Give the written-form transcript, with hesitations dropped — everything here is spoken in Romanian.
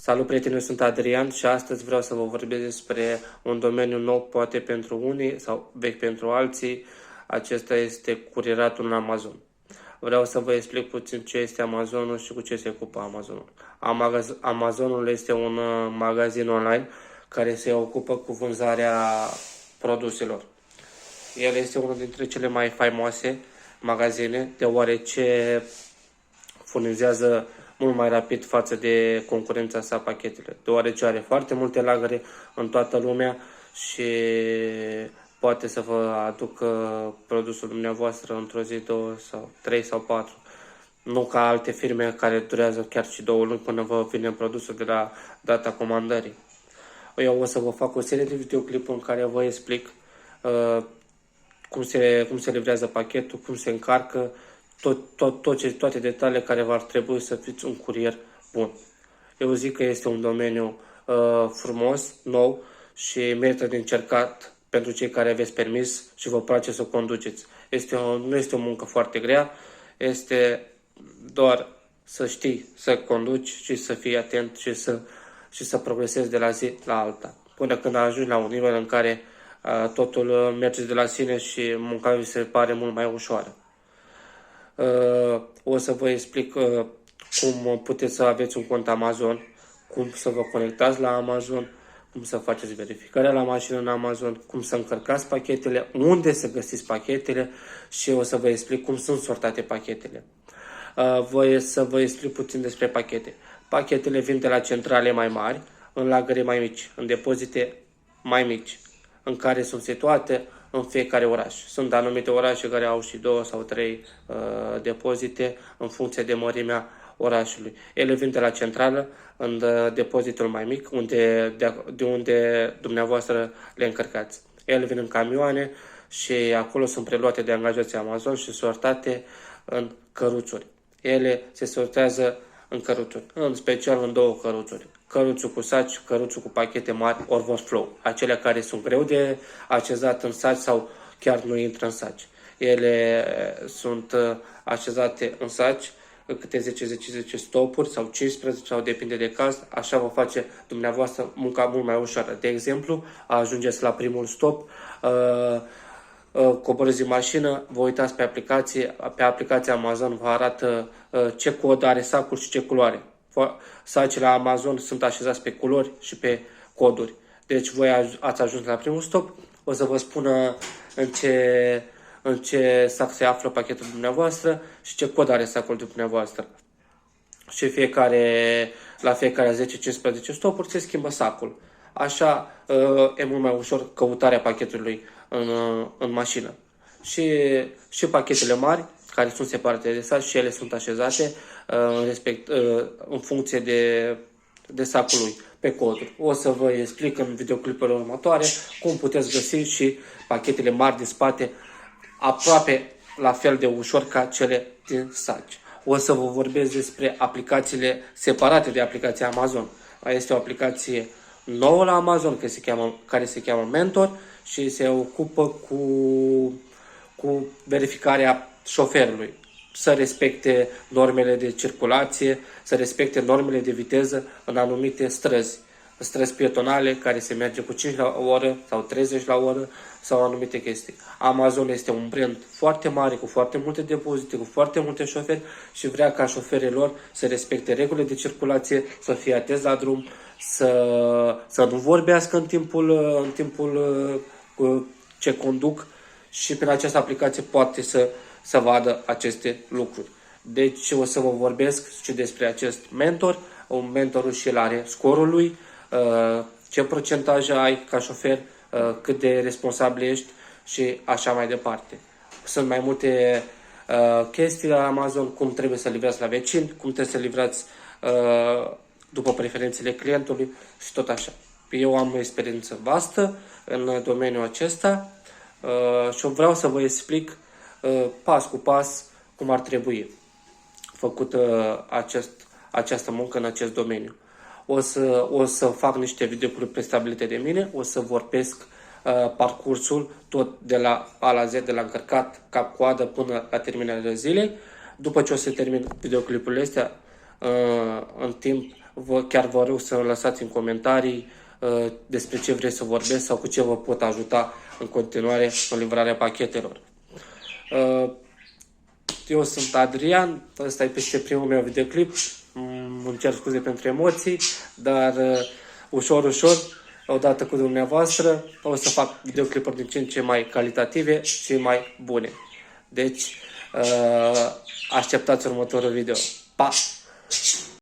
Salut prieteni, eu sunt Adrian și astăzi vreau să vă vorbesc despre un domeniu nou, poate pentru unii sau vechi pentru alții. Acesta este curieratul în Amazon. Vreau să vă explic puțin ce este Amazonul și cu ce se ocupă Amazonul. Amazonul este un magazin online care se ocupă cu vânzarea produselor. El este unul dintre cele mai faimoase magazine, deoarece furnizează mult mai rapid față de concurența sa pachetele, deoarece are foarte multe lagăre în toată lumea și poate să vă aducă produsul dumneavoastră într-o zi, 2 sau 3 sau 4. Nu ca alte firme care durează chiar și 2 luni până vă vine produsul de la data comandării. Eu o să vă fac o serie de videoclipuri în care vă explic cum se livrează pachetul, cum se încarcă, toate detaliile care v-ar trebui să fiți un curier bun. Eu zic că este un domeniu frumos, nou și merită de încercat pentru cei care aveți permis și vă place să conduceți. Nu este o muncă foarte grea, este doar să știi să conduci și să fii atent și să progresezi de la zi la alta. Până când ajungi la un nivel în care totul merge de la sine și munca vi se pare mult mai ușoară. O să vă explic cum puteți să aveți un cont Amazon, cum să vă conectați la Amazon, cum să faceți verificarea la mașină în Amazon, cum să încărcați pachetele, unde să găsiți pachetele și o să vă explic cum sunt sortate pachetele. Să vă explic puțin despre pachete. Pachetele vin de la centrale mai mari, în lagăre mai mici, în depozite mai mici, în care sunt situate în fiecare oraș. Sunt anumite orașe care au și 2 sau 3 depozite în funcție de mărimea orașului. Ele vin de la centrală în depozitul mai mic, de unde dumneavoastră le încărcați. Ele vin în camioane și acolo sunt preluate de angajații Amazon și sortate în căruțuri. Ele se sortează în căruțuri, în special în 2 căruțuri. Căruțul cu saci, căruțul cu pachete mari, overflow, acelea care sunt greu de așezat în saci sau chiar nu intră în saci. Ele sunt așezate în saci, câte 10 stopuri sau 15 sau depinde de caz, așa vă face dumneavoastră munca mult mai ușoară. De exemplu, ajungeți la primul stop, coborâți în mașină, vă uitați pe aplicația Amazon vă arată ce cod are sacul și ce culoare. Sacile Amazon sunt așezați pe culori și pe coduri. Deci voi ați ajuns la primul stop, o să vă spună în ce sac se află pachetul dumneavoastră și ce cod are sacul dumneavoastră. Și la fiecare 10-15 stopuri se schimbă sacul. Așa e mult mai ușor căutarea pachetului în mașină. Și pachetele mari, care sunt separate de sac și ele sunt așezate în funcție de sacul lui, pe coduri. O să vă explic în videoclipurile următoare cum puteți găsi și pachetele mari din spate aproape la fel de ușor ca cele din saci. O să vă vorbesc despre aplicațiile separate de aplicația Amazon. Este o aplicație nouă la Amazon care se cheamă Mentor și se ocupă cu verificarea șoferului, să respecte normele de circulație, să respecte normele de viteză în anumite străzi pietonale care se merge cu 5 la oră sau 30 la oră sau anumite chestii. Amazon este un brand foarte mare, cu foarte multe depozite, cu foarte multe șoferi și vrea ca șoferii lor să respecte regulile de circulație, să fie atenți la drum, să nu vorbească în timpul ce conduc și prin această aplicație poate să vadă aceste lucruri. Deci o să vă vorbesc și despre acest mentor. Mentorul și el are scorul lui, ce procentaj ai ca șofer, cât de responsabil ești și așa mai departe. Sunt mai multe chestii la Amazon, cum trebuie să livrați la vecini, cum trebuie să livrați după preferințele clientului și tot așa. Eu am o experiență vastă în domeniul acesta și vreau să vă explic pas cu pas cum ar trebui făcută această muncă în acest domeniu. O să fac niște videoclipuri prestabilite de mine, o să vorbesc parcursul tot de la A la Z, de la încărcat cap-coadă până la terminarea zilei. După ce o să termin videoclipurile astea, în timp chiar vă rog să lăsați în comentarii despre ce vreți să vorbesc sau cu ce vă pot ajuta în continuare în livrarea pachetelor. Eu sunt Adrian, ăsta e peste primul meu videoclip, îmi cer scuze pentru emoții, dar ușor, odată cu dumneavoastră, o să fac videoclipuri din ce în ce mai calitative și mai bune. Deci, așteptați următorul video. Pa!